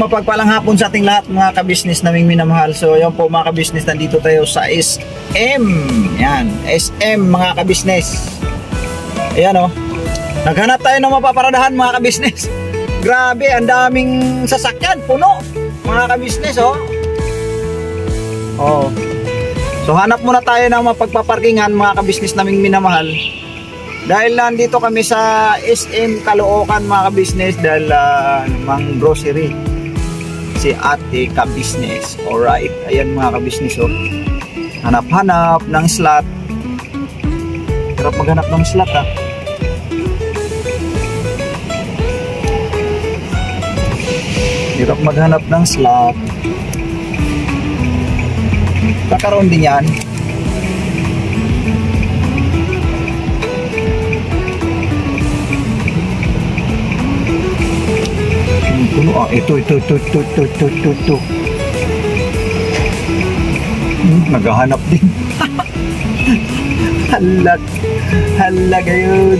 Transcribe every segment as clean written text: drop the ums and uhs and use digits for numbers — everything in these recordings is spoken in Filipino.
mapagpalang hapon sa ating lahat mga kabisnes naming minamahal. So yan po mga kabisnes, nandito tayo sa SM. Yan, SM mga kabisnes. Ayan o. Naghanap tayo ng mapaparadahan mga kabisnes. Grabe, ang daming sasakyan, puno mga kabisnes oh. Oh. So hanap muna tayo ng mapagpaparkingan mga kabisnes naming minamahal. Dahil nandito kami sa SM Caloocan mga kabisnes, dahil mang grocery si ate kabisnes. Alright, ayan mga kabisnes oh. Hanap-hanap ng slot. Hirap maghanap ng slot ha. Hirap maghanap ng slot. Kakaroon din yan. Ito. Naghahanap din. Halag yun.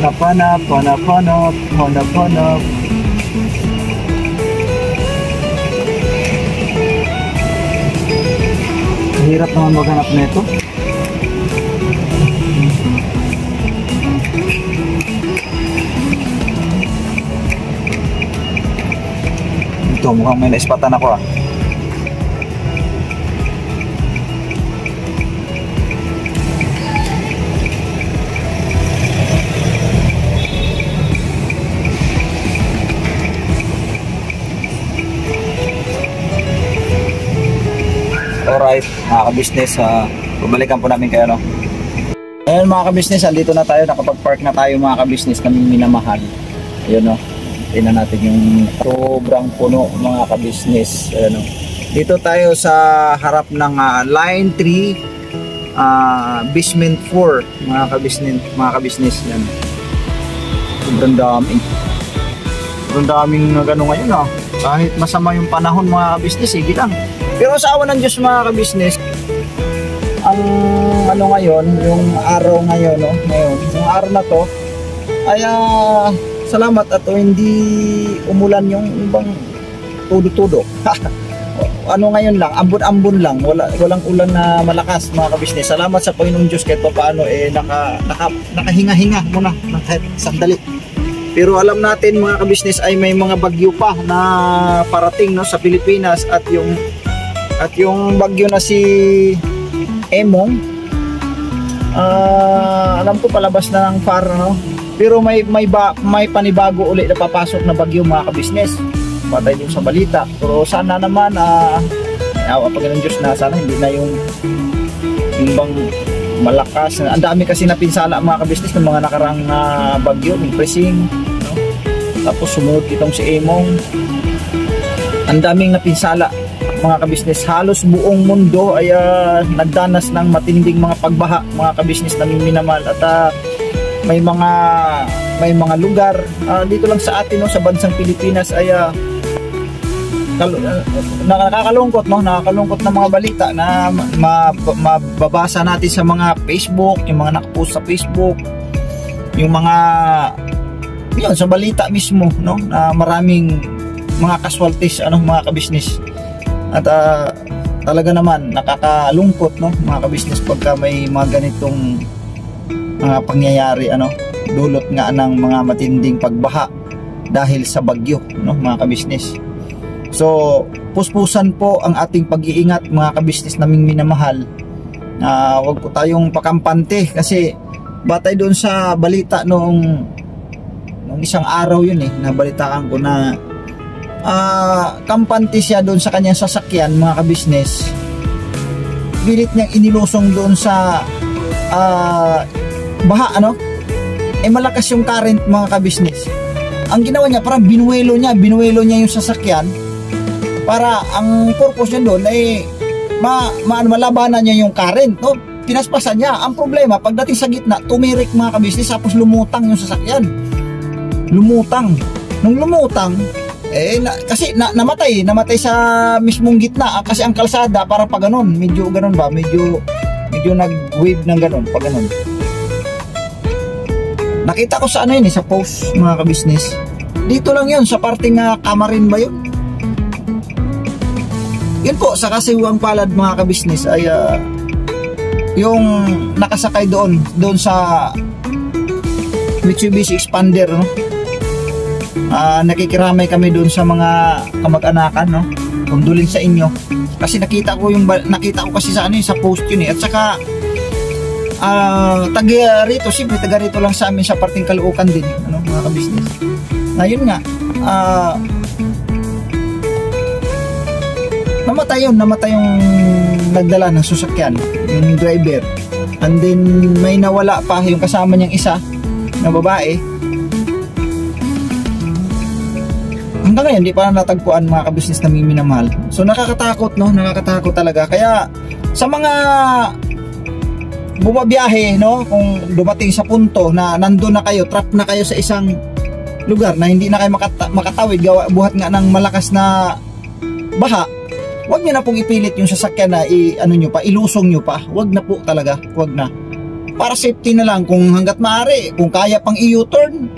Hanap. Hirap naman maghanap nito. Ito, mukhang may naispatan ako ah. Alright, mga kabisnes, babalikan po namin kayo no. Ayun mga kabisnes, andito na tayo, nakapag-park na tayo mga kabisnes, kami minamahal. Ayun no. Tingnan natin yung sobrang puno mga kabisnes. Ano. Dito tayo sa harap ng line 3 basement 4 mga kabisnes yan. Sobrang daming gano'n ngayon ah. Kahit masama yung panahon mga kabisnes, sige lang. Pero sa awa ng Diyos mga kabisnes, ang ano ngayon, yung araw ngayon no, yung araw na to ay salamat at hindi umulan yung ibang tudo-tudo. Ano ngayon lang, ambon-ambon lang, walang ulan na malakas mga kabisnes. Salamat sa Panginoong Diyos kahit paano nakahinga-hinga muna kahit sandali. Pero alam natin mga kabisnes ay may mga bagyo pa na parating no sa Pilipinas, at yung bagyo na si Emong, alam ko palabas na ng FAR no. Pero may panibago ulit na papasok na bagyo mga kabisnes. Patay din sa balita. Pero sana naman awa pag ng Diyos na sana hindi na yung bang malakas. Ang dami kasi napinsala mga kabisnes ng mga nakarang bagyo, yung Pressing, no? Tapos sumunod itong si Emong. Ang daming napinsala mga kabisnes. Halos buong mundo ay nagdanas ng matinding mga pagbaha mga kabisnes namin minamahal. At may mga lugar dito lang sa atin no, sa bansang Pilipinas ay nakakalungkot no, nakakalungkot na mga balita na mababasa natin sa mga Facebook, yung mga nakapost sa Facebook, yung mga yun sa balita mismo no, na maraming mga casualties ano mga kabisnes. At talaga naman nakakalungkot no mga kabisnes pagka may mga ganitong mga pangyayari ano, dulot nga ng mga matinding pagbaha dahil sa bagyo no mga kabisnes. So puspusan po ang ating pag-iingat mga kabisnes naming minamahal. Wag po tayong pakampante kasi batay doon sa balita noong isang araw yun nabalitaan ko na kampante siya doon sa kanyang sasakyan mga kabisnes. Pilit niyang inilusong doon sa baha ano, malakas yung current mga kabisnes. Ang ginawa niya parang binuwelo niya yung sasakyan para ang purpose niya doon ay malabanan niya yung current no. Tinaspasan niya. Ang problema pagdating sa gitna tumirik mga kabisnes, tapos lumutang yung sasakyan. Nung lumutang kasi namatay sa mismong gitna kasi ang kalsada para pa ganun, medyo ganun ba, medyo nag-wave ng ganun, pa ganun. Nakita ko sa ano yun sa post mga ka-business. Dito lang yun, sa parting Kamarin ba yun? Yun po, sa kasiwang palad mga ka-business ay yung nakasakay doon sa Mitsubishi Expander, no? Nakikiramay kami doon sa mga kamag-anakan, no? Kundulin sa inyo. Kasi nakita ko kasi sa ano sa post yun eh. At saka taga rito, siyempre taga rito lang sa amin sa parting Caloocan din, ano, mga ka-business. Ayun nga, namatay yung nagdala ng sasakyan, yung driver. And then may nawala pa yung kasama niyang isa na babae. Hanggang ngayon di pa natagpuan mga ka-business na minamahal. So nakakatakot, no? Nakakatakot talaga. Kaya sa mga bumabiyahe, no, kung dumating sa punto na nandun na kayo, trap na kayo sa isang lugar na hindi na kayo makatawid buhat nga ng malakas na baha, wag niyo na pong ipilit yung sasakyan na ilusong niyo pa. Wag na po talaga, wag na. Para safety na lang, kung hanggat maaari, kung kaya pang U-turn,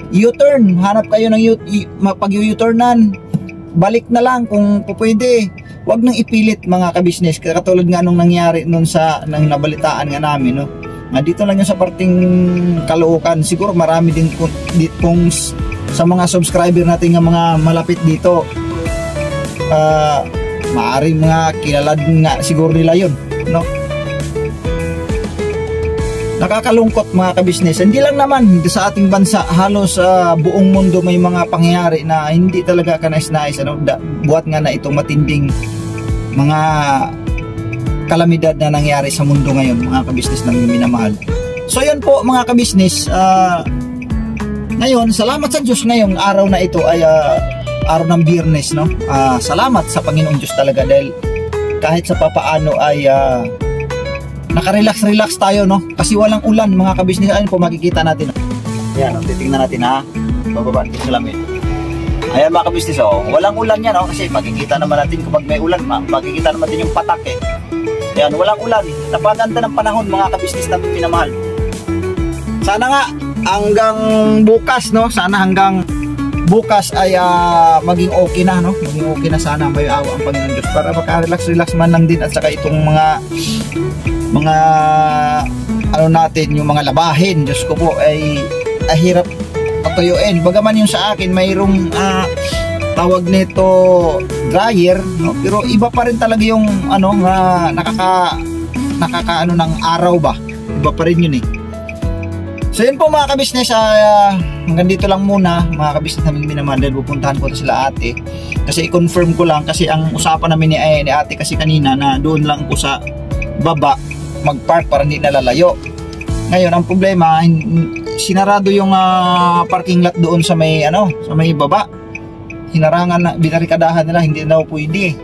hanap kayo ng pag-U-turnan, balik na lang kung pwede. Wag nang ipilit mga ka-business, katulad nga nung nangyari nung nabalitaan nga namin, no. Dito lang yun sa parting Caloocan. Siguro marami din kung sa mga subscriber natin nga mga malapit dito, maaaring mga kilala din nga siguro nila yun, no. Nakakalungkot mga ka-business. Hindi lang naman sa ating bansa, halos buong mundo may mga pangyayari na hindi talaga kanais-nais, ano, buhat nga na itong matinding mga kalamidad na nangyari sa mundo ngayon mga ka-business na minamahal. So yun po mga ka-business, ngayon salamat sa Diyos, ngayong araw na ito ay araw ng Biyernes, no. Salamat sa Panginoong Diyos talaga, dahil kahit sa papaano ay nakarelax tayo, no, kasi walang ulan mga ka-business. Ayun po makikita natin, ayan, titingnan natin, bababa natin sa lamin. Ayan mga ka-business, walang ulan yan, kasi makikita naman natin kapag may ulan, makikita naman natin yung patak eh. Ayan, walang ulan. Napaganda ng panahon mga ka-business na minamahal. Sana nga hanggang bukas, no, sana hanggang bukas ay maging okay na, no, maging okay na sana, may awa ang Panginoon Diyos para maka-relax man lang din. At saka itong mga ano natin, yung mga labahin, Diyos ko po, ay hirap patuyuin. Bagaman yung sa akin mayroong tawag nito dryer, no? Pero iba pa rin talaga yung nakaka ng araw ba, iba pa rin yun eh. So yun po mga ka-business, hanggang dito lang muna mga ka-business namin minamahal, dahil pupuntahan ko na sila ate kasi i-confirm ko lang, kasi ang usapan namin ni ate kasi kanina na doon lang ko sa baba mag-park para hindi nalalayo. Ngayon ang problema, sinarado yung parking lot doon sa may sa may baba. Hinarangan na, binarikadahan nila, hindi na pwede.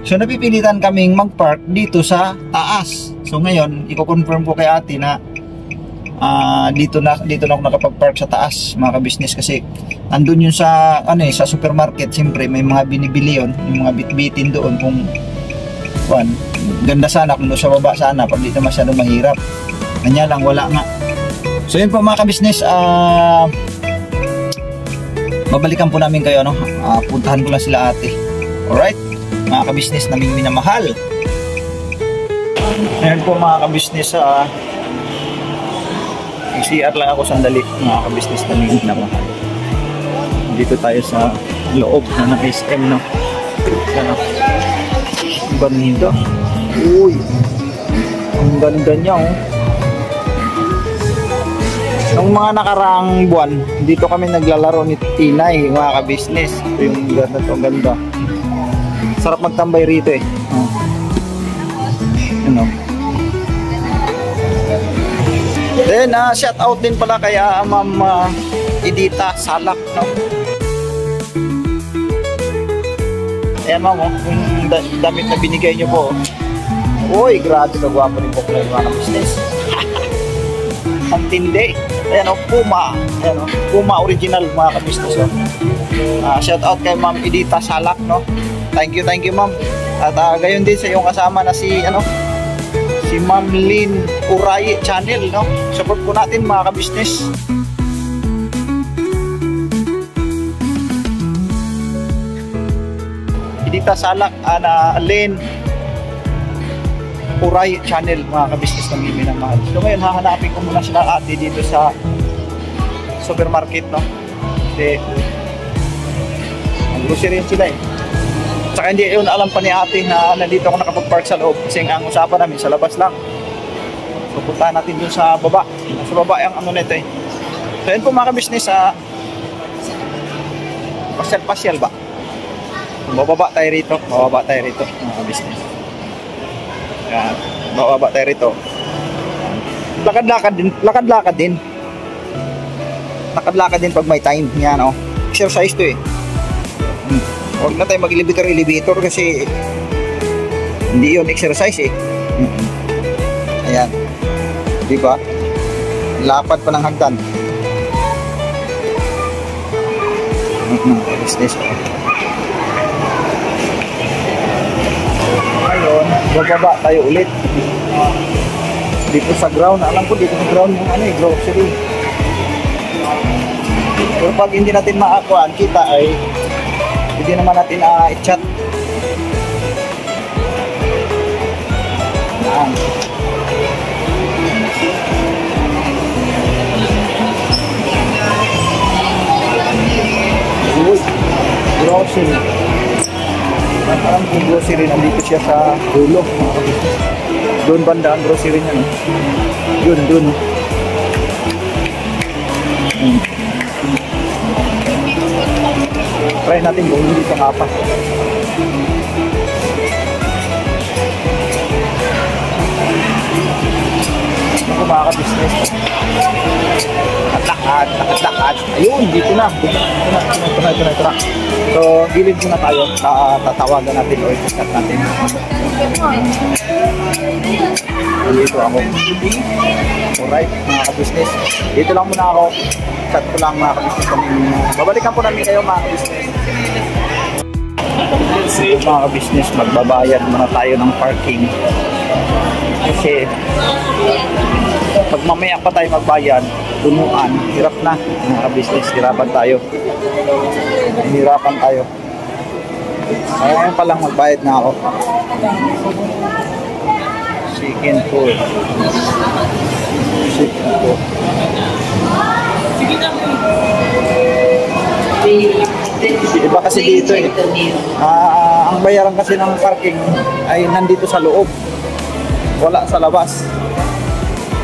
So napipilitan kaming mag-park dito sa taas. So ngayon i-confirm ko kay ate na dito na ako nakapag-park sa taas mga ka-business, kasi andun yun sa sa supermarket. Siyempre may mga binibili yun, yung mga bitbitin doon. Kung ganda sana kung doon sa baba sana, pag dito masyadong mahirap. Kanya lang, wala nga. So yun po mga ka-business, babalikan po namin kayo, puntahan ko lang sila ate. Alright mga ka-business naming minamahal. Ayan po mga ka-business, CR lang ako sandali mga ka-business naming minamahal. Dito tayo sa loob na ng SM, no. Banido. Uy, ang ganda niya, Nung mga nakaraang buwan, dito kami naglalaro ni Tinay mga ka-business. Ito yung lugar na ito, ang ganda. Sarap magtambay rito eh. Then shout out din pala kay Ma'am Edita Salak, no. Ayan ma'am, yung damit na binigay nyo po. Uy, grabe ka gwapo ni Pokla yung mga business. Ang tindi. Ayan Puma. Ayan Puma original mga ka-business. Shout out kay Ma'am Edita Salak, no. Thank you ma'am. At gayon din sa iyong kasama na si Ma'am Lynn Uray channel, no. Support po natin mga ka-business. Andita Salak, na Lane Puray channel, mga kabisnes ng Mimi ng Mahal. So ngayon hahanapin ko muna sila ate dito sa supermarket, no? Kasi ang grocery sila eh. Tsaka hindi yun alam pa ni ate na nandito ako nakapag-park sa loob kasi ang usapan namin sa labas lang. So puntahan natin dun sa baba. Sa baba yung ano nito eh. So yun po mga kabisnes, pasyal-pasyal ba? Bababa tayo rito mga kabisnes. Yan, bababa tayo rito. Lakad-lakad din. Lakad-lakad din pag may time. Yan oh. Exercise to eh. Huwag na tayo mag-elevator kasi hindi yun exercise eh. Ayan. Diba? Lapad pa ng hagdan. Business. Ngayon, bababa tayo ulit. Dito sa ground. Alam ko dito sa ground yung grocery. Pero pag hindi natin makakuhaan, kita ay hindi naman natin i-chat. Yan. Grocery. Parang yung grocery nandito siya sa dulo. Doon banda ang grocery niya. No? Yun. Try natin kung hindi sa kapas. Ako mga ka-business. Lakad. Ayun, dito na. So, gilid muna tayo. Tatawagan natin o i-chat natin. Dito ako. Alright, mga ka-business. Dito lang muna ako. Chat ko lang mga ka-business kami. Babalikan po namin kayo mga ka-business. Mga ka-business, magbabayad muna tayo ng parking. Kasi pag mamaya pa tayo magbayad, tunuan, hirap na mga ka-business, hirapan tayo. Ngayon pa lang magbayad na ako. Chicken food. Iba kasi dito eh. Ang bayaran kasi ng parking ay nandito sa loob. Wala sa labas.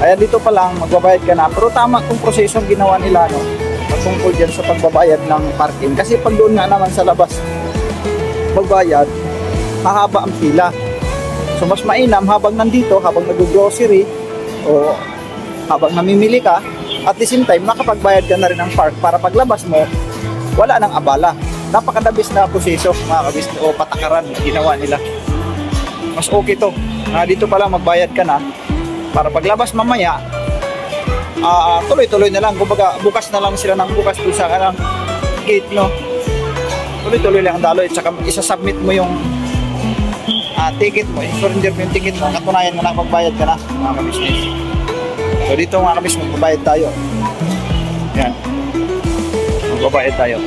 Kaya dito pa lang magbabayad ka na. Pero tama itong prosesong ginawa nila, no? Tungkol dyan sa pagbabayad ng parking. Kasi pag doon nga naman sa labas magbayad, mahaba ang pila. So mas mainam habang nandito, habang nag-grocery o habang namimili ka, at the same time nakapagbayad ka na rin ng park para paglabas mo wala nang abala. Napakadabis na proseso mga kabis o patakaran ginawa nila. Mas okay to. Dito pa lang magbayad ka na para paglabas mamaya tuloy-tuloy na lang. Kumbaga bukas na lang sila ng bukas doon sa gate, no? Tuloy-tuloy lang ang daloy. At saka isa-submit mo yung ticket mo. I-surrender mo yung ticket mo. Katunayan mo na magbayad ka na mga kabisnes. So dito mga kabisnes magbabayad tayo. Yan. Magbabayad tayo.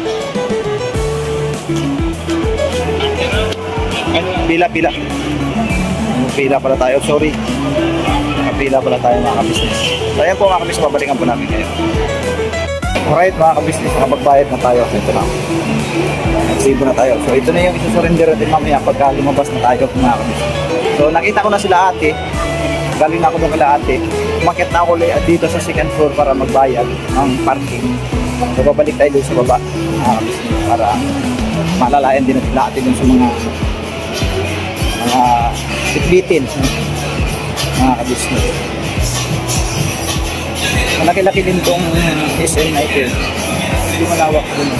Pila. Pila pala tayo. Sorry. Pila pala tayo mga kabisnes. So ayan po mga kabisnes, babalikan po namin kayo. Alright mga kabisnes, nakapagbayad na tayo. Ito na. Nag-save na tayo. So ito na yung isusurrender natin mamaya pagka lumabas na tayo mga kabisnes. So nakita ko na sila ate. Galing na ako doon kala ate. Umakyat na ako dito sa second floor para magbayad ng parking. So babalik tayo doon sa baba mga kabisnes para malalayan din natin ate doon sa mga bitbitin mga kabisnes. Malaki-laki din itong SM na ito. Hindi malawak din.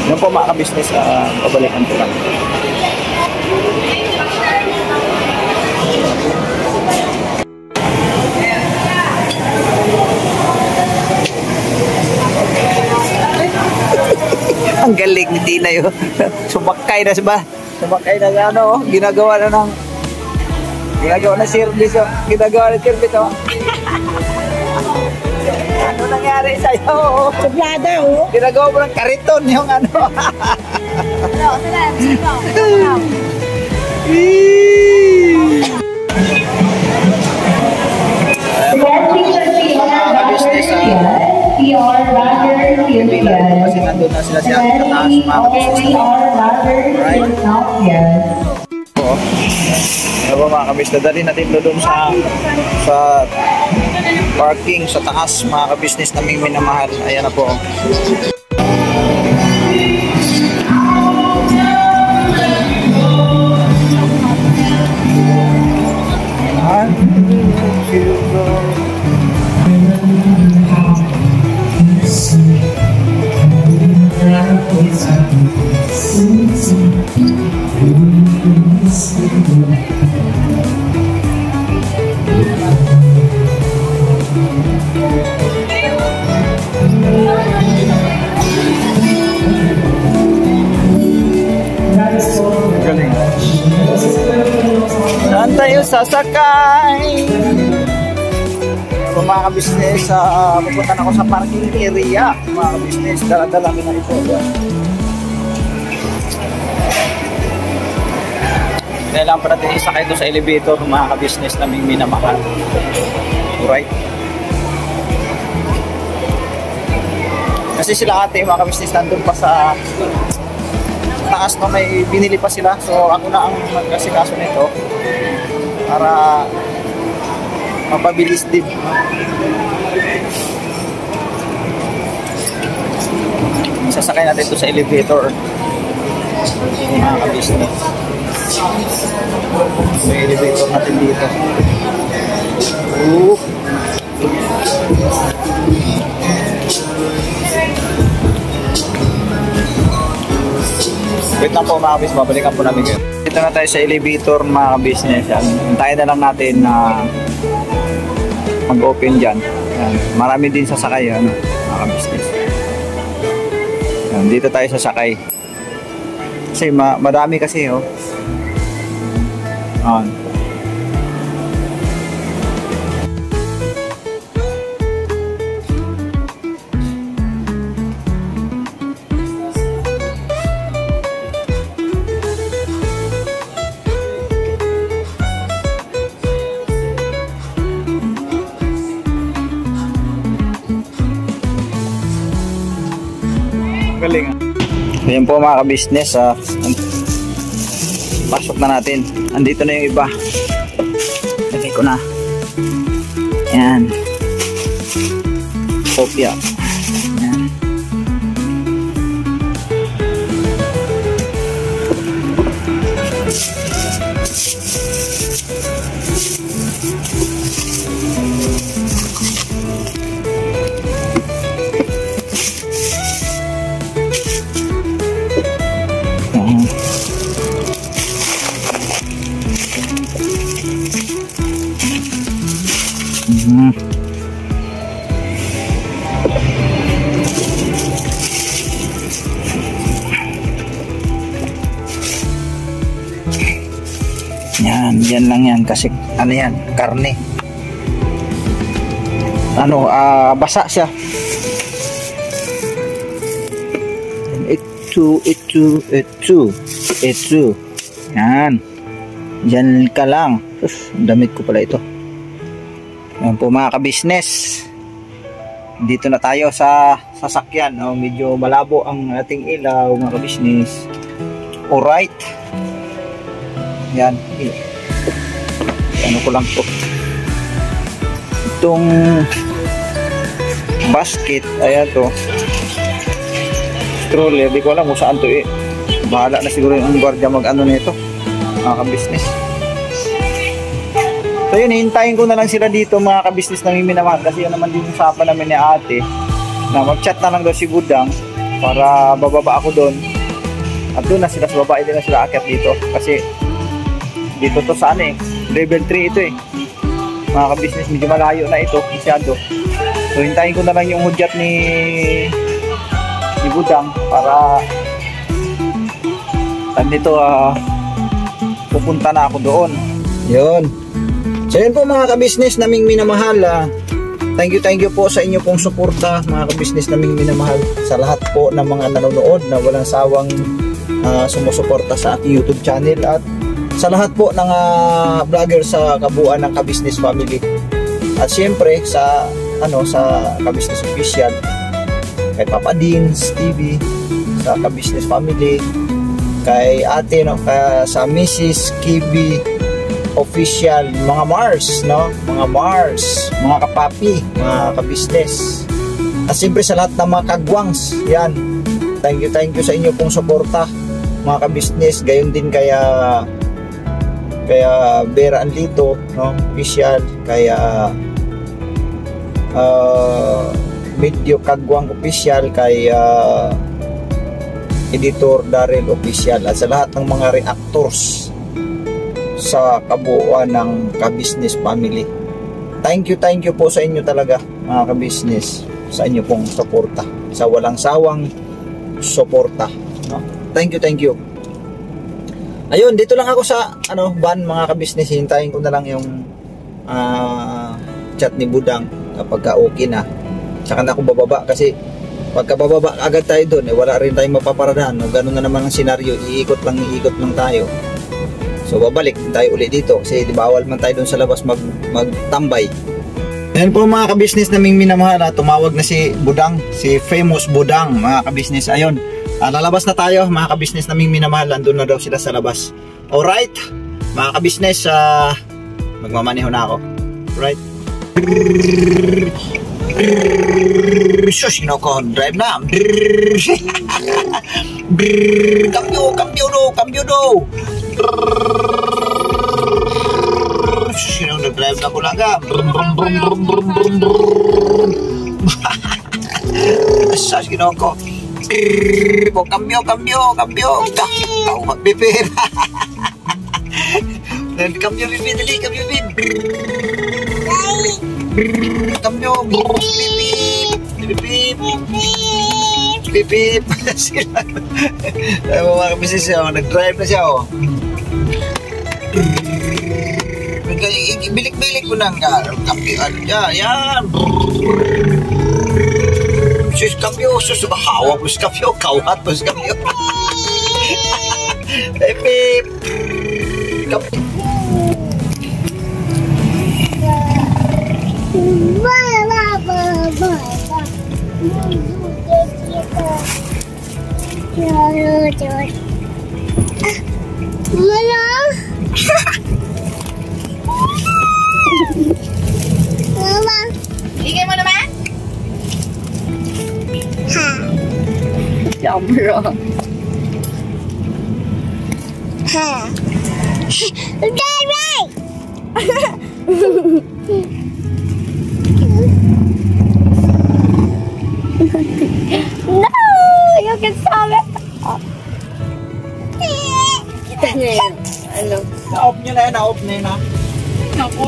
Yan po mga kabisnes, pabalikan ko lang. Ang galing ni Tina yun. Sumakay na ba? Sumakay na ano, ginagawa na service. Ginagawa na service. Ano nangyari sa'yo? Suplada, oh. Ginagawa mo ng kariton yung ano. Kasi nandun na sila siya sa taas, mga kabisnes. Oo. Ano ba mga kabisnes, dali natin doon sa parking sa taas, mga kabisnes naming minamahal. Ayan na po. Galing. Saan tayo sasakay? Mga kabisnes, pupunta na ako sa parking area. Mga kabisnes, dala-dala ko na ito. Kailangan pa natin isakay ito sa elevator, mga kabisnes naming minamahal. Alright. Kasi sila ate, mga kabisnes, nandun pa sa taas na may binili pa sila. So ako na ang magkasikaso nito para mapabilis din. Sasakay natin ito sa elevator, mga kabisnes. May elevator natin dito. Wait lang po mga kabisnes, babalikan po namin kayo. Dito na tayo sa elevator, mga kabisnes. Hintayin na lang natin na mag-open dyan. Yan. Marami din sasakay yan, mga kabisnes. Yan. Dito tayo sasakay. Kasi madami kasi, oh. Yan. Galing. Ayan po mga kabisnes, pasok na natin. Andito na yung iba. Lagay ko na. Ayan. Kopya. Ayan. Yan lang yan kasi ano yan, karne. Ano, basa siya. Ito. Yan. Diyan ka lang. Damit ko pala ito. Yan po mga kabisnes. Dito na tayo sa sasakyan. Medyo malabo ang ating ilaw, mga kabisnes. Alright. Yan. Ano ko lang to. Itong basket, ayan to. Stroller, di ko alam kung saan to eh. Bahala na siguro yung guardia mag-ano nito, mga kabisnes. So yun, hintayin ko na lang sila dito, mga kabisnes na minamahal. Kasi yun naman din usapan namin ni ate na mag-chat na lang daw si Budang para bababa ako doon. At doon na sila sa baba, hindi na sila akyat dito. Kasi dito to sa ano eh, level 3 ito eh. Mga kabisnes, medyo malayo na ito, masyado. So hintayin ko na lang yung hudyat ni Budang para nito pupunta na ako doon. Yun. So yun po mga ka-business naming minamahal. Thank you po sa inyo pong suporta mga ka-business naming minamahal. Sa lahat po ng mga nanonood na walang sawang sumusuporta sa ating YouTube channel, at sa lahat po ng vlogger sa kabuuan ng ka-business family. At siyempre sa ka-business official, kay Papa Deans TV, sa ka-business family, kay ate sa Mrs. Kibi official, mga Mars, mga Mars, mga kapapi, mga ka-business, at siyempre sa lahat ng mga kagwangs. Yan, thank you sa inyo pong suporta mga ka-business. Gayon din kaya Vera Anlito, official, kaya Medyo Kagwang official, kay Editor Daryl official, at sa lahat ng mga reactors sa kabuuan ng ka-business family. Thank you po sa inyo talaga mga ka-business, sa inyo pong suporta, sa walang sawang suporta. Thank you. Ayun, dito lang ako sa van mga ka-business. Hintayin ko na lang yung chat ni Budang kapag okay na. Saka na ako bababa, kasi pagka bababa agad tayo doon, wala rin tayong mapaparadahan. Ganun na naman ang senaryo, iikot lang tayo. So babalik tayo ulit dito kasi bawal man tayo doon sa labas magtambay. Ayan po mga ka-business naming minamahal, tumawag na si Budang, si famous Budang mga ka-business. Ayun, lalabas na tayo mga ka-business naming minamahal, andun na daw sila sa labas. Alright mga ka-business, magmamaneho na ako. Alright, shush, drive na. Cambio do. Nag-drive na ko lang ka. Shush, ginoko. Cambio. Kau magbibir. Cambio bibir, dali, cambio bibir. Cambio, bip. Sila. Mga kabisnes siya, nag-drive na siya. Bilik-bilik ko nang kampihan. Yan. Sus kambyo, hawa po sa kambyo, kawat po sa kambyo. Bip. Kambyo. Mama. Bigay mo naman? Ha. Jamro. Ha. Daddy. No, you can stop it. Kita niya yun. Na-off nyo na yun, Ako.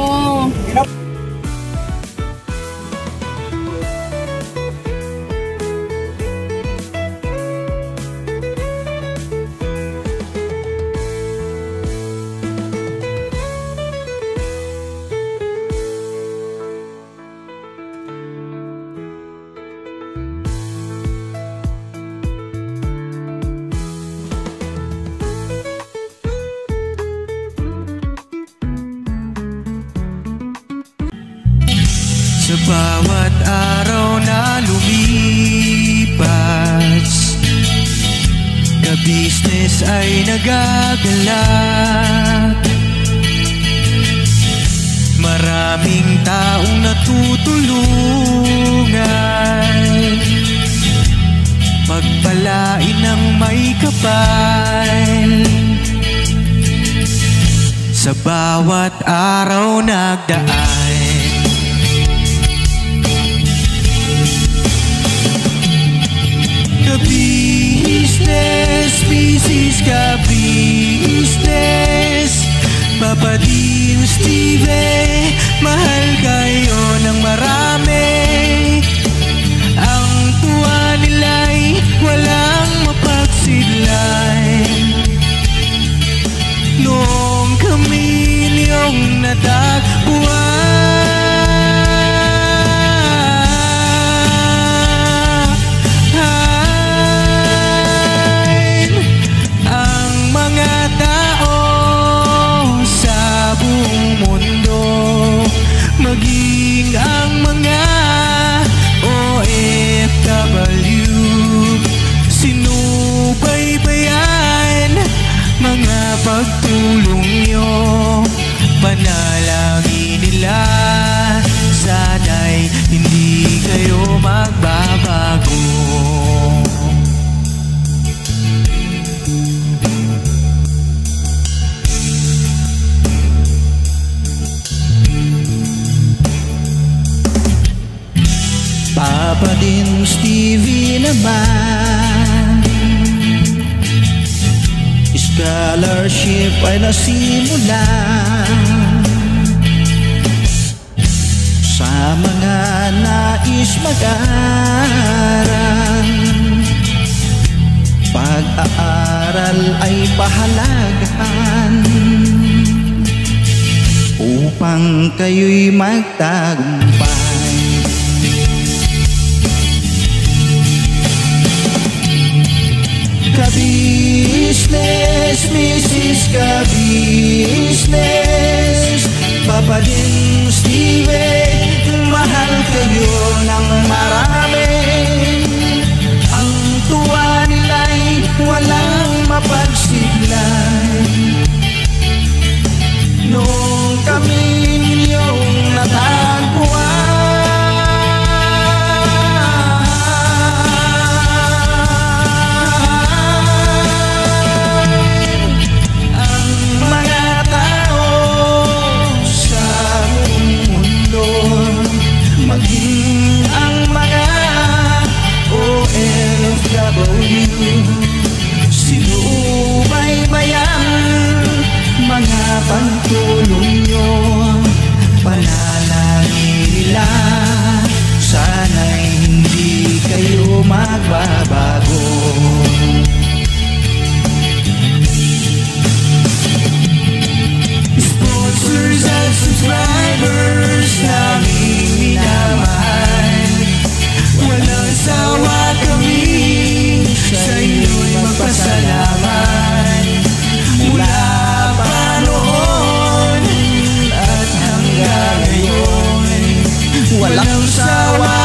Sa bawat araw na lumipas, ka-business ay nagagalak. Maraming taong natutulungan, pagpalain ng may kapal. Sa bawat araw nagdaan, ka-business, Papa Dean, Steve, mahal kayo ng marami. Ang tuwa nila'y walang mapagsidlay. Noong kami niyong natagpo, Papa Dins TV naman, scholarship ay nasimula sa mga nais mag-aral. Pag-aaral ay pahalagahan upang kayo'y magtagumpay. Ka-business, Mrs. Ka-business, Papa Dins TV, mahal kayo ng marami. Ang tuwa nila'y walang mapagsiglay. Noong kami ninyong natagpuan, ang mga tao sa mundo, maging ang mga OFW, sinubaybayan mga pagtulong nyo, panalangin nila, sana'y hindi kayo magbabago. Sponsors at subscribers naming minamahal, walang sawa kami sa inyo'y magpasalamat. Mula pa noon at hanggang ngayon, walang sawa